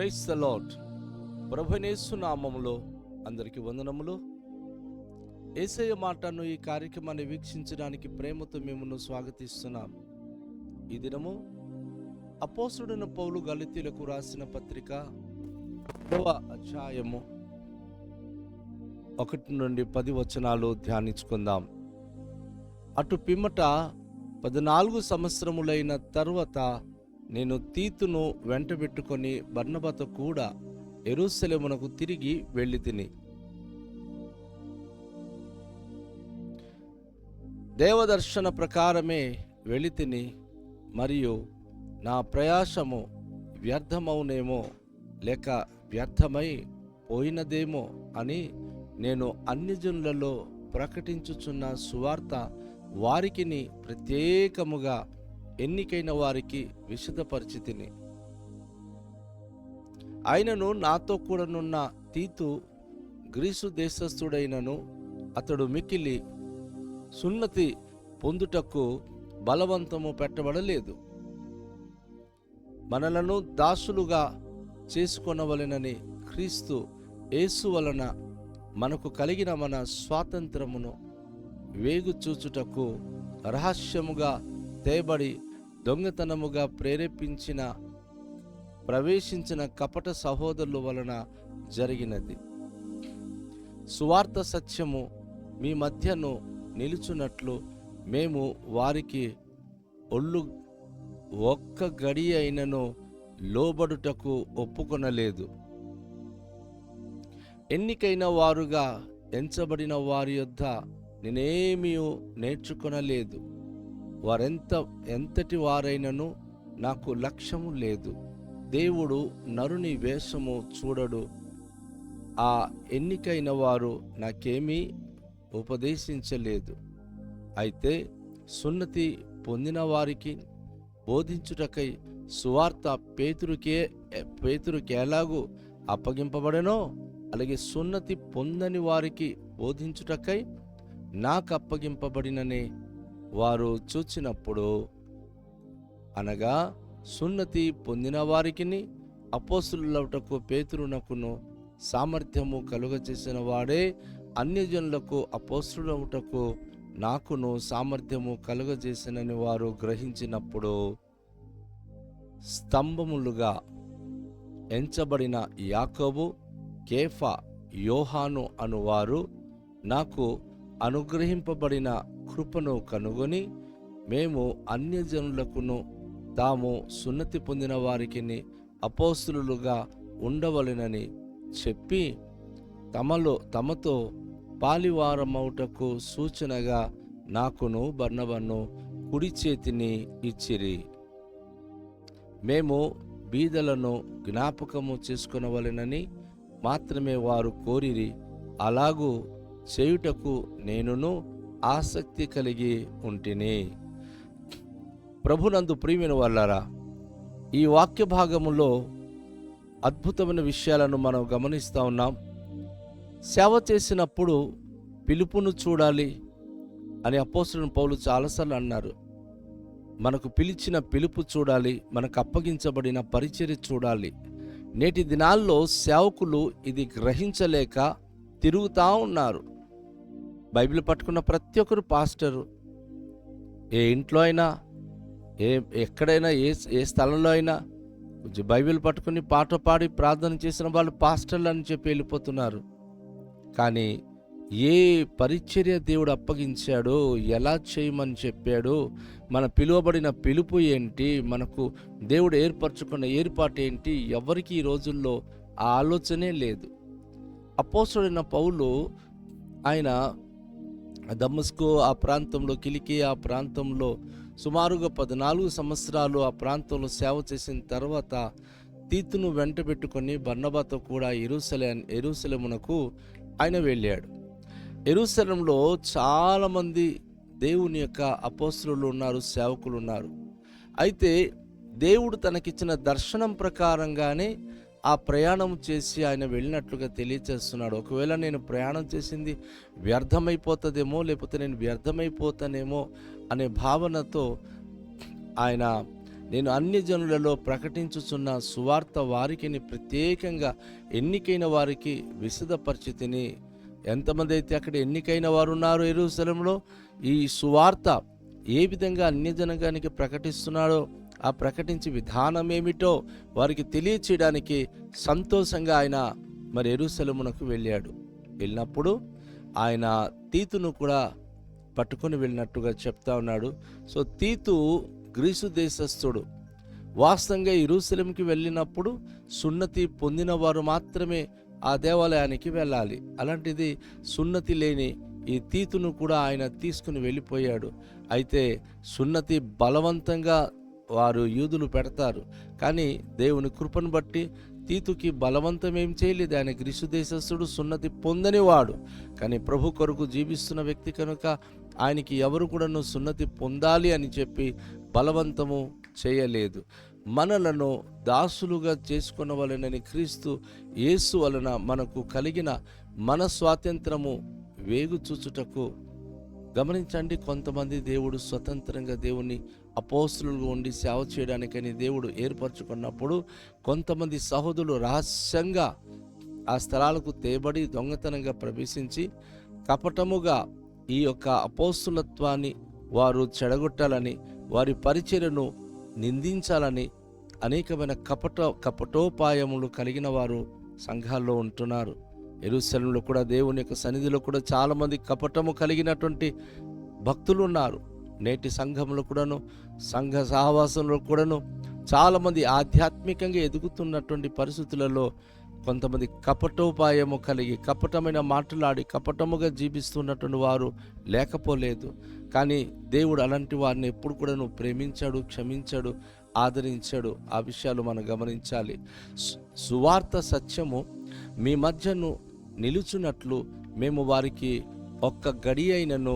Praise the lord. ప్రభువైన యేసు నామములో అందరికీ వందనములు. యేసయ్య మాటను ఈ కార్యక్రమాన్ని వీక్షించడానికి ప్రేమతో మిమ్మల్ని స్వాగతిస్తున్నాం. ఈ దినము అపోస్తలుడైన పౌలు గలతీయులకు రాసిన పత్రిక 10వ అధ్యాయము 1 నుండి 10 వచనాలు ధ్యానించుకుందాం. అటు పిమ్మట 14 సంవత్సరములైన తరువాత నేను తీతును వెంటబెట్టుకొని బర్నబాతో కూడా యెరూషలేమునకు తిరిగి వెళ్ళి తిని, దేవదర్శన ప్రకారమే వెళ్ళి తిని, మరియు నా ప్రయాసము వ్యర్థమవునేమో లేక వ్యర్థమై పోయినదేమో అని నేను అన్యజనులలో ప్రకటించుచున్న సువార్త వారికిని ప్రత్యేకముగా ఎన్నికైన వారికి విశదపరిచితిని. ఆయనను నాతో కూడానున్న తీతు గ్రీసు దేశస్థుడైనను అతడు మిక్కిలి సున్నతి పొందుటకు బలవంతము పెట్టబడలేదు. మనలను దాసులుగా చేసుకొనవలెనని క్రీస్తు యేసు వలన మనకు కలిగిన మన స్వాతంత్రమును వేగుచూచుటకు రహస్యముగా తేబడి దొంగతనముగా ప్రవేశించిన కపట సహోదరుల వలన జరిగినది. సువార్త సత్యము మీ మధ్యను నిలుచున్నట్లు మేము వారికి ఒక్క గడి అయినను లోబడుటకు ఒప్పుకొనలేదు. ఎన్నికైన వారుగా ఎంచబడిన వారి యొద్ద నేనేమీ నేర్చుకొనలేదు. ఎంతటి వారైనను నాకు లక్ష్యము లేదు. దేవుడు నరుని వేషము చూడడు. ఆ ఎన్నికైన వారు నాకేమీ ఉపదేశించలేదు. అయితే సున్నతి పొందిన వారికి బోధించుటకై సువార్త పేతురుకి ఎలాగూ అప్పగింపబడెనో, అలాగే సున్నతి పొందని వారికి బోధించుటకై నాకు అప్పగింపబడిననే వారు చూచినప్పుడు, అనగా సున్నతి పొందిన వారికిని అపోస్తలులవుటకు పేతురునకును సామర్థ్యము కలుగజేసిన వాడే అన్యజనులకు అపోస్తలులవుటకు నాకును సామర్థ్యము కలుగజేసినని వారు గ్రహించినప్పుడు, స్తంభములుగా ఎంచబడిన యాకోబు, కేఫా, యోహాను అనువారు నాకు అనుగ్రహింపబడిన కృపను కనుగొని, మేము అన్యజనులకును తాము సున్నతి పొందిన వారికి అపోస్తలులుగా ఉండవలెనని చెప్పి తమతో పాలివారమౌటకు సూచనగా నాకును బర్నబాను కుడి చేతిని ఇచ్చిరి. మేము బీదలను జ్ఞాపకము చేసుకొనవలెనని మాత్రమే వారు కోరిరి. అలాగూ చేయుటకు నేనును ఆసక్తి కలిగి ఉంటిని. ప్రభునందు ప్రియమైన వాళ్ళారా, ఈ వాక్య భాగములో అద్భుతమైన విషయాలను మనం గమనిస్తూ ఉన్నాం. సేవ చేసినప్పుడు పిలుపును చూడాలి అని అపోస్తలుడైన పౌలు చాలాసార్లు అన్నారు. మనకు పిలిచిన పిలుపు చూడాలి, మనకు అప్పగించబడిన పరిచర్య చూడాలి. నేటి దినాల్లో సేవకులు ఇది గ్రహించలేక తిరుగుతూ ఉన్నారు. బైబిల్ పట్టుకున్న ప్రతి ఒక్కరు పాస్టరు. ఏ ఇంట్లో అయినా, ఎక్కడైనా, ఏ స్థలంలో అయినా కొంచెం బైబిల్ పట్టుకుని పాట పాడి ప్రార్థన చేసిన వాళ్ళు పాస్టర్లు అని చెప్పి వెళ్ళిపోతున్నారు. కానీ ఏ పరిచర్య దేవుడు అప్పగించాడో, ఎలా చేయమని చెప్పాడో, మన పిలువబడిన పిలుపు ఏంటి, మనకు దేవుడు ఏర్పరచుకున్న ఏర్పాటు ఏంటి, ఎవరికి ఈ రోజుల్లో ఆ ఆలోచనే లేదు. అపోస్తలుడైన పౌలు ఆయన దమస్కు ఆ ప్రాంతంలో, కిలికియా ఆ ప్రాంతంలో సుమారుగా 14 సంవత్సరాలు ఆ ప్రాంతంలో సేవ చేసిన తర్వాత తీతును వెంటబెట్టుకొని బర్నబాతో కూడా యెరూషలేమునకు ఆయన వెళ్ళాడు. యెరూషలేములో చాలామంది దేవుని యొక్క అపోస్తలులు ఉన్నారు, సేవకులు ఉన్నారు. అయితే దేవుడు తనకిచ్చిన దర్శనం ప్రకారంగానే ఆ ప్రయాణం చేసి ఆయన వెళ్ళినట్లుగా తెలియచేస్తున్నాడు. ఒకవేళ నేను ప్రయాణం చేసింది వ్యర్థమైపోతుందేమో, లేకపోతే నేను వ్యర్థమైపోతానేమో అనే భావనతో ఆయన నేను అన్యజనులలో ప్రకటించుచున్న సువార్త వారికిని ప్రత్యేకంగా ఎన్నికైన వారికి విశదపరిచితిని. ఎంతమంది అయితే అక్కడ ఎన్నికైన వారు ఉన్నారు యెరూషలేములో, ఈ సువార్త ఏ విధంగా అన్యజనగానికి ప్రకటిస్తున్నాడో, ఆ ప్రకటించే విధానం ఏమిటో వారికి తెలియచేయడానికి సంతోషంగా ఆయన మరి యెరూషలేమునకు వెళ్ళాడు. వెళ్ళినప్పుడు ఆయన తీతును కూడా పట్టుకొని వెళ్ళినట్టుగా చెప్తా ఉన్నాడు. సో తీతు గ్రీసు దేశస్థుడు. వాస్తవంగా యెరూషలేముకి వెళ్ళినప్పుడు సున్నతి పొందిన వారు మాత్రమే ఆ దేవాలయానికి వెళ్ళాలి. అలాంటిది సున్నతి లేని ఈ తీతును కూడా ఆయన తీసుకుని వెళ్ళిపోయాడు. అయితే సున్నతి బలవంతంగా వారు యూదులు పెడతారు, కానీ దేవుని కృపను బట్టి తీతుకి బలవంతం ఏం చేయలేదు. ఆయన గ్రీసు దేశస్థుడు, సున్నతి పొందని వాడు, కానీ ప్రభు కొరకు జీవిస్తున్న వ్యక్తి కనుక ఆయనకి ఎవరు కూడాను సున్నతి పొందాలి అని చెప్పి బలవంతము చేయలేదు. మనలను దాసులుగా చేసుకొనవలెనని క్రీస్తు యేసు వలన మనకు కలిగిన మన స్వాతంత్రము వేగుచూచుటకు. గమనించండి, కొంతమంది దేవుడు స్వతంత్రంగా దేవుని అపోస్తులుగా ఉండి సేవ చేయడానికని దేవుడు ఏర్పరచుకున్నప్పుడు, కొంతమంది సహోదరులు రహస్యంగా ఆ స్థలాలకు తేబడి దొంగతనంగా ప్రవేశించి కపటముగా ఈ యొక్క అపోస్తులత్వాన్ని వారు చెడగొట్టాలని, వారి పరిచర్యను నిందించాలని అనేకమైన కపటోపాయములు కలిగిన వారు సంఘాల్లో ఉంటున్నారు. యెరూషలేములో కూడా దేవుని యొక్క సన్నిధిలో కూడా చాలామంది కపటము కలిగినటువంటి భక్తులు ఉన్నారు. నేటి సంఘంలో కూడాను, సంఘ సహవాసంలో కూడాను చాలామంది ఆధ్యాత్మికంగా ఎదుగుతున్నటువంటి పరిస్థితులలో కొంతమంది కపటోపాయము కలిగి కపటమైన మాటలాడి కపటముగా జీవిస్తున్నటువంటి వారు లేకపోలేదు. కానీ దేవుడు అలాంటి వారిని ఎప్పుడు కూడాను ప్రేమించాడు, క్షమించాడు, ఆదరించాడు. ఆ విషయాలు మనం గమనించాలి. సువార్త సత్యము మీ మధ్యను నిలుచున్నట్లు మేము వారికి ఒక్క గడి అయినను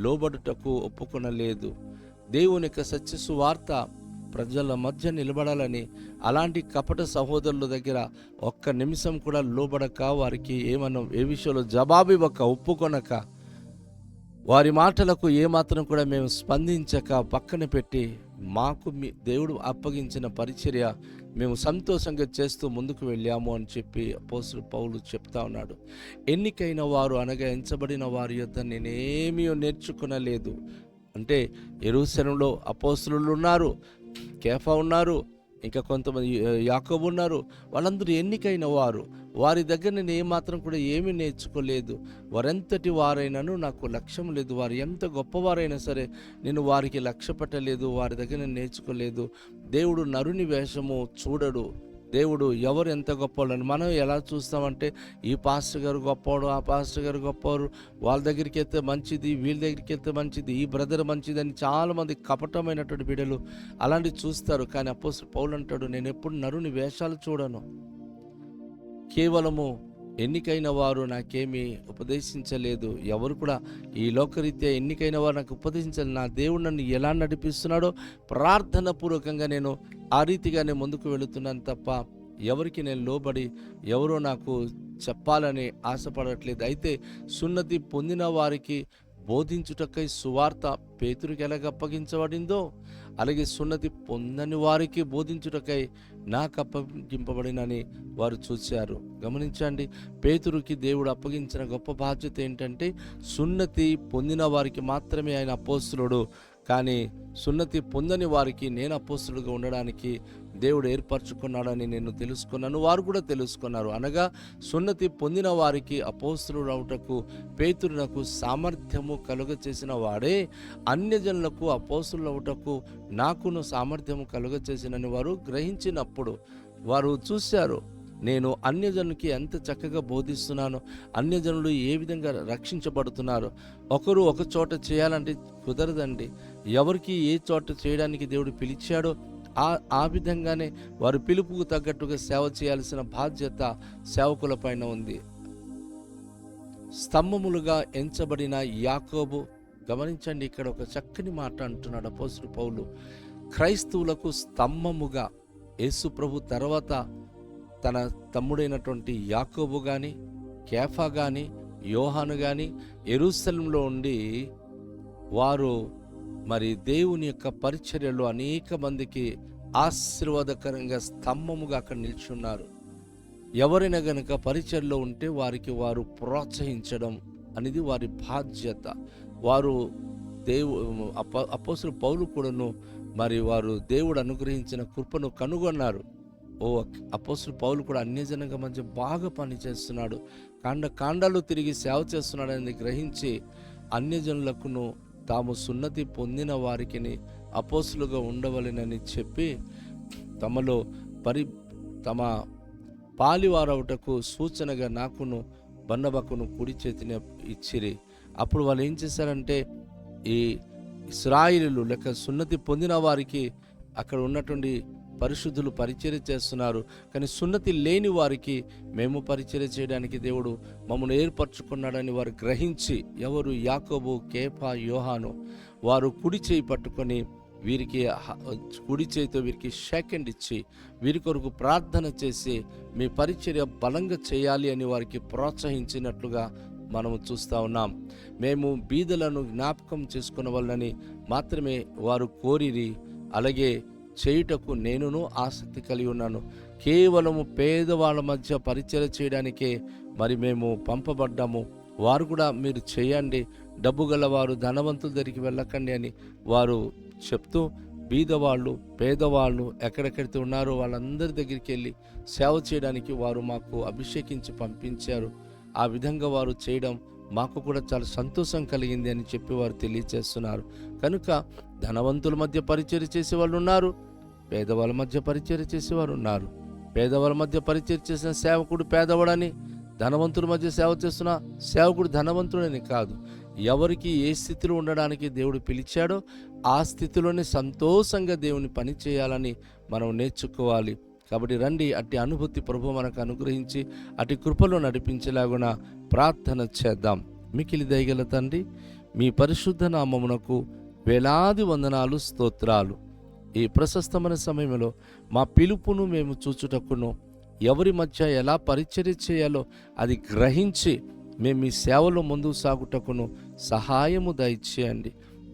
లోబడుటకు ఒప్పుకొనలేదు. దేవుని యొక్క సత్య సువార్త ప్రజల మధ్య నిలబడాలని, అలాంటి కపట సహోదరుల దగ్గర ఒక్క నిమిషం కూడా లోబడక, వారికి ఏ విషయంలో జవాబు ఇవ్వక, ఒప్పుకొనక, వారి మాటలకు ఏమాత్రం కూడా మేము స్పందించక పక్కన పెట్టి మాకు దేవుడు అప్పగించిన పరిచర్య మేము సంతోషంగా చేస్తూ ముందుకు వెళ్ళాము అని చెప్పి అపోస్తలుడు పౌలు చెప్తా ఉన్నాడు. ఎన్నికైన వారు అనగా ఎంచబడిన వారి యొద్ద నేనేమీ నేర్చుకునలేదు. అంటే యెరూషలేములో అపోస్తలులు ఉన్నారు, కేఫా ఉన్నారు, ఇంకా కొంతమంది యాకోబు ఉన్నారు. వాళ్ళందరూ ఎన్నికైన వారు. వారి దగ్గర నేను ఏమాత్రం కూడా ఏమీ నేర్చుకోలేదు. వారెంతటి వారైనాను నాకు లక్ష్యం లేదు. వారు ఎంత గొప్పవారైనా సరే నేను వారికి లక్ష్య పెట్టలేదు. వారి దగ్గర నేను నేర్చుకోలేదు. దేవుడు నరుని వేషము చూడడు. దేవుడు ఎవరు ఎంత గొప్పవాళ్ళని మనం ఎలా చూస్తామంటే, ఈ పాస్టర్ గారు గొప్పవాడు, ఆ పాస్టర్ గారు గొప్పవారు, వాళ్ళ దగ్గరికి వెళ్తే మంచిది, వీళ్ళ దగ్గరికి వెళ్తే మంచిది, ఈ బ్రదర్ మంచిది అని చాలామంది కపటమైనటువంటి బిడ్డలు అలాంటివి చూస్తారు. కానీ అపోస్తలుడు పౌలు అంటాడు, నేను ఎప్పుడు నరుని వేషాలు చూడను. కేవలము ఎన్నికైన వారు నాకేమీ ఉపదేశించలేదు. ఎవరు కూడా ఈ లోకరీత్యా ఎన్నికైన వారు నాకు ఉపదేశించాలి. నా దేవుడు నన్ను ఎలా నడిపిస్తున్నాడో ప్రార్థన పూర్వకంగా నేను ఆ రీతిగానే ముందుకు వెళుతున్నాను తప్ప ఎవరికి నేను లోబడి ఎవరో నాకు చెప్పాలని ఆశపడట్లేదు. అయితే సున్నతి పొందిన వారికి బోధించుటకై సువార్త పేతురుకి ఎలాగ అప్పగించబడిందో, అలాగే సున్నతి పొందని వారికి బోధించుటకై నాకు అప్పగింపబడినని వారు చూశారు. గమనించండి, పేతురుకి దేవుడు అప్పగించిన గొప్ప బాధ్యత ఏంటంటే, సున్నతి పొందిన వారికి మాత్రమే ఆయన అపోస్తలుడు, కానీ సున్నతి పొందని వారికి నేను అపోస్తలుడుగా ఉండడానికి దేవుడు ఏర్పరచుకున్నాడని నేను తెలుసుకున్నాను, వారు కూడా తెలుసుకున్నారు. అనగా సున్నతి పొందిన వారికి అపోస్తలుడు అవుటకు పేతురునకు సామర్థ్యము కలుగచేసిన వాడే అన్యజనులకు అపోస్తలుడు అవుటకు నాకును సామర్థ్యము కలుగచేసినని వారు గ్రహించినప్పుడు వారు చూశారు, నేను అన్యజనులకి ఎంత చక్కగా బోధిస్తున్నాను, అన్యజనులు ఏ విధంగా రక్షించబడుతున్నారు. ఒకరు ఒక చోట చేయాలంటే కుదరదండి. ఎవరికి ఏ చోట చేయడానికి దేవుడు పిలిచాడో ఆ విధంగానే వారు పిలుపుకు తగ్గట్టుగా సేవ చేయాల్సిన బాధ్యత సేవకుల పైన ఉంది. స్తంభములుగా ఎంచబడిన యాకోబు, గమనించండి, ఇక్కడ ఒక చక్కని మాట అంటున్నాడు అపోస్తలుడు పౌలు. క్రైస్తవులకు స్తంభముగా యేసు ప్రభు తర్వాత తన తమ్ముడైనటువంటి యాకోబు కానీ, కేఫా కానీ, యోహాను కానీ యెరూషలేములో ఉండి వారు మరి దేవుని యొక్క పరిచర్యలో అనేక మందికి ఆశీర్వాదకరంగా స్తంభముగా అక్కడ నిల్చున్నారు. ఎవరైనా గనుక పరిచర్లో ఉంటే వారికి వారు ప్రోత్సహించడం అనేది వారి బాధ్యత. వారు అపోస్తలుడు పౌలు కూడాను మరి వారు దేవుడు అనుగ్రహించిన కృపను కనుగొన్నారు. అపోస్తలుడు పౌలు కూడా అన్యజనంగా మధ్య బాగా పనిచేస్తున్నాడు, కాండాలు తిరిగి సేవ చేస్తున్నాడని గ్రహించి అన్యజనులకును తాము సున్నతి పొందిన వారికి అపోస్తలుగా ఉండవలెనని చెప్పి తమ పాలివారవుటకు సూచనగా నాకును బర్నబాకును కుడి చేతిని ఇచ్చిరి. అప్పుడు వాళ్ళు ఏం చేశారంటే, ఈ ఇశ్రాయేలీయులు లేక సున్నతి పొందిన వారికి అక్కడ ఉన్నటువంటి పరిశుద్ధులు పరిచర్య చేస్తున్నారు, కానీ సున్నతి లేని వారికి మేము పరిచర్య చేయడానికి దేవుడు మమ్మల్ని ఏర్పరచుకున్నాడని వారు గ్రహించి, ఎవరు యాకోబు, కేఫా, యోహాను, వారు కుడి చేయి పట్టుకొని వీరికి కుడి చేతితో వీరికి షేకండ్ ఇచ్చి వీరి కొరకు ప్రార్థన చేసి మీ పరిచర్య బలంగా చేయాలి అని వారికి ప్రోత్సహించినట్లుగా మనము చూస్తూ ఉన్నాం. మేము బీదలను జ్ఞాపకం చేసుకున్న వాళ్ళని మాత్రమే వారు కోరిరి, అలాగే చేయుటకు నేనును ఆసక్తి కలిగి ఉన్నాను. కేవలము పేదవాళ్ళ మధ్య పరిచర్య చేయడానికే మరి మేము పంపబడ్డాము. వారు కూడా మీరు చేయండి, డబ్బు గలవారు ధనవంతుల దగ్గరికి వెళ్ళకండి అని వారు చెప్తూ, బీదవాళ్ళు పేదవాళ్ళు ఎక్కడెక్కడితే ఉన్నారో వాళ్ళందరి దగ్గరికి వెళ్ళి సేవ చేయడానికి వారు మాకు అభిషేకించి పంపించారు. ఆ విధంగా వారు చేయడం మాకు కూడా చాలా సంతోషం కలిగింది అని చెప్పి వారు తెలియజేస్తున్నారు. కనుక ధనవంతుల మధ్య పరిచర్య చేసేవాళ్ళు ఉన్నారు, పేదవాళ్ళ మధ్య పరిచర్య చేసేవారు ఉన్నారు. పేదవాళ్ళ మధ్య పరిచర్య చేసిన సేవకుడు పేదవాడని, ధనవంతుల మధ్య సేవ చేస్తున్న సేవకుడు ధనవంతుడని కాదు. ఎవరికి ఏ స్థితిలో ఉండడానికి దేవుడు పిలిచాడో ఆ స్థితిలోనే సంతోషంగా దేవుని పని చేయాలని మనం నేర్చుకోవాలి. కాబట్టి రండి, అట్టి అనుభూతి ప్రభు మనకు అనుగ్రహించి అట్టి కృపలో నడిపించేలాగున ప్రార్థన చేద్దాం. మికిలి దయగల తండ్రి, మీ పరిశుద్ధ నామమునకు వేలాది వందనాలు, స్తోత్రాలు. ఈ ప్రశస్తమైన సమయంలో మా పిలుపును మేము చూచుటకును, ఎవరి మధ్య ఎలా పరిచర్య చేయాలో అది గ్రహించి మేము మీ సేవలో ముందుకు సాగుటకును సహాయము దయచేయండి.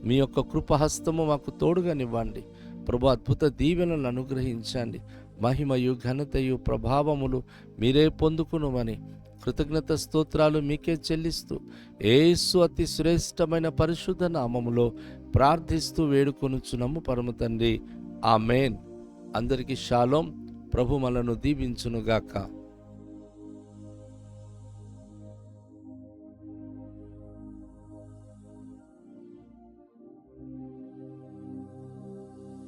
మీ యొక్క కృపహస్తము మాకు తోడుగానివ్వండి ప్రభు. అద్భుత దీవెనలను అనుగ్రహించండి. మహిమయు ఘనతయు ప్రభావములు మీరే పొందుకునుమని కృతజ్ఞత స్తోత్రాలు మీకే చెల్లిస్తూ యేసు అతి శ్రేష్టమైన పరిశుద్ధ నామములో ప్రార్థిస్తూ వేడుకొనుచున్నాము పరమ తండ్రి, ఆమేన్. అందరికీ షాలోం. ప్రభు మనను దీవించునుగాక.